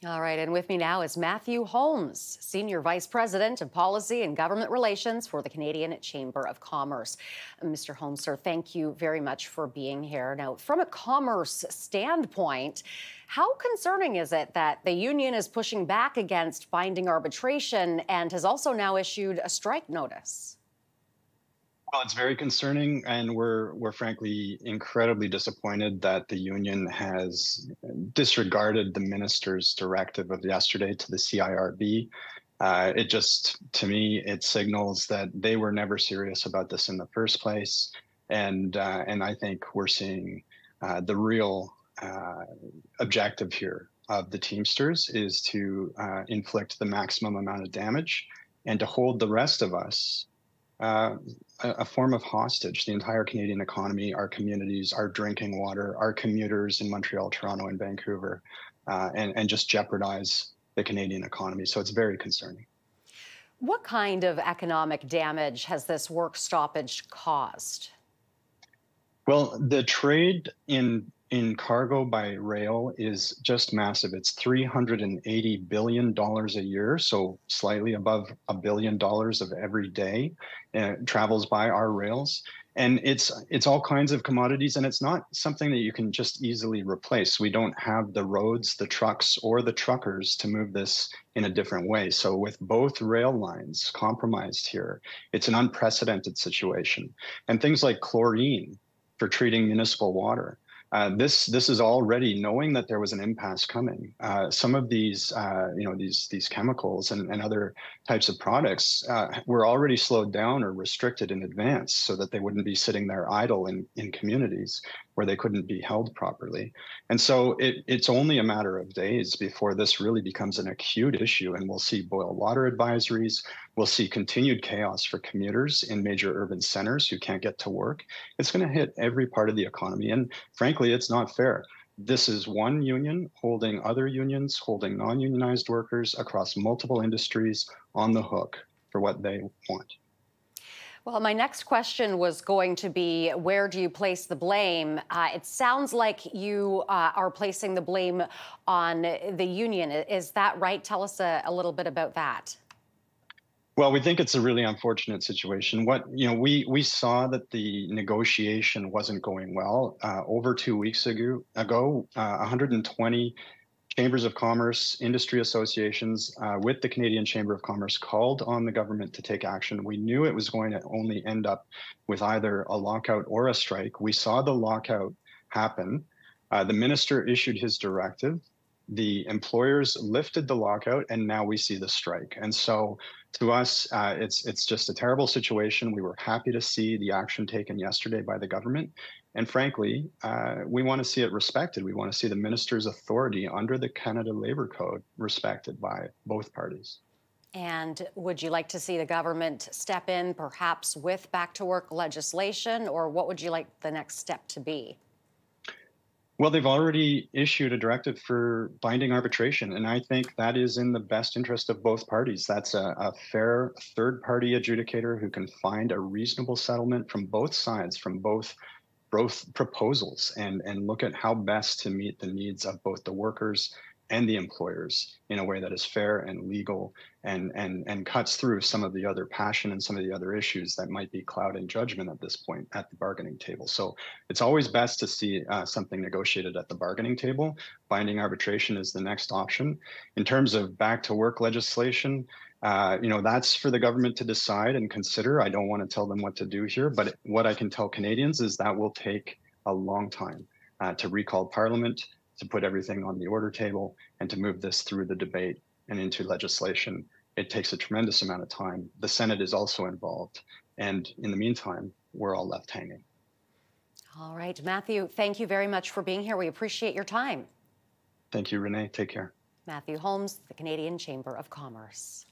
All right, and with me now is Matthew Holmes, Senior Vice President of Policy and Government Relations for the Canadian Chamber of Commerce. Mr. Holmes, sir, thank you very much for being here. Now, from a commerce standpoint, how concerning is it that the union is pushing back against binding arbitration and has also now issued a strike notice? Well, it's very concerning, and we're frankly incredibly disappointed that the union has disregarded the minister's directive of yesterday to the CIRB. It just, to me, it signals that they were never serious about this in the first place, and I think we're seeing the real objective here of the Teamsters is to inflict the maximum amount of damage and to hold the rest of us uh, a form of hostage, the entire Canadian economy, our communities, our drinking water, our commuters in Montreal, Toronto, and Vancouver, and just jeopardize the Canadian economy. So it's very concerning. What kind of economic damage has this work stoppage caused? Well, the trade in cargo by rail is just massive. It's $380 billion a year, so slightly above $1 billion of every day travels by our rails. And it's all kinds of commodities, and it's not something that you can just easily replace. We don't have the roads, the trucks, or the truckers to move this in a different way. So with both rail lines compromised here, it's an unprecedented situation. And things like chlorine for treating municipal water. This is already knowing that there was an impasse coming. Some of these, these chemicals and other types of products were already slowed down or restricted in advance so that they wouldn't be sitting there idle in communities where they couldn't be held properly. And so it's only a matter of days before this really becomes an acute issue, and we'll see boil water advisories. We'll see continued chaos for commuters in major urban centers who can't get to work. It's going to hit every part of the economy. And frankly, it's not fair. This is one union holding other unions, holding non-unionized workers across multiple industries on the hook for what they want. Well, my next question was going to be, where do you place the blame? It sounds like you are placing the blame on the union. Is that right? Tell us a little bit about that. Well, we think it's a really unfortunate situation. We saw that the negotiation wasn't going well. Over 2 weeks ago, 120 chambers of commerce, industry associations with the Canadian Chamber of Commerce called on the government to take action. We knew it was going to only end up with either a lockout or a strike. We saw the lockout happen. The minister issued his directive. The employers lifted the lockout, and now we see the strike. And so to us, it's just a terrible situation. We were happy to see the action taken yesterday by the government. And frankly, we want to see it respected. We want to see the minister's authority under the Canada Labour Code respected by both parties. And would you like to see the government step in, perhaps with back to work legislation, or what would you like the next step to be? Well, they've already issued a directive for binding arbitration, and I think that is in the best interest of both parties. That's a fair third-party adjudicator who can find a reasonable settlement from both sides, from both proposals, and look at how best to meet the needs of both the workers and the employers in a way that is fair and legal and cuts through some of the other passion and some of the other issues that might be clouding judgment at this point at the bargaining table. So it's always best to see something negotiated at the bargaining table. Binding arbitration is the next option. In terms of back to work legislation, that's for the government to decide and consider. I don't want to tell them what to do here, but what I can tell Canadians is that will take a long time to recall Parliament, to put everything on the order table, and to move this through the debate and into legislation. It takes a tremendous amount of time. The Senate is also involved. And in the meantime, we're all left hanging. All right, Matthew, thank you very much for being here. We appreciate your time. Thank you, Renee. Take care. Matthew Holmes, the Canadian Chamber of Commerce.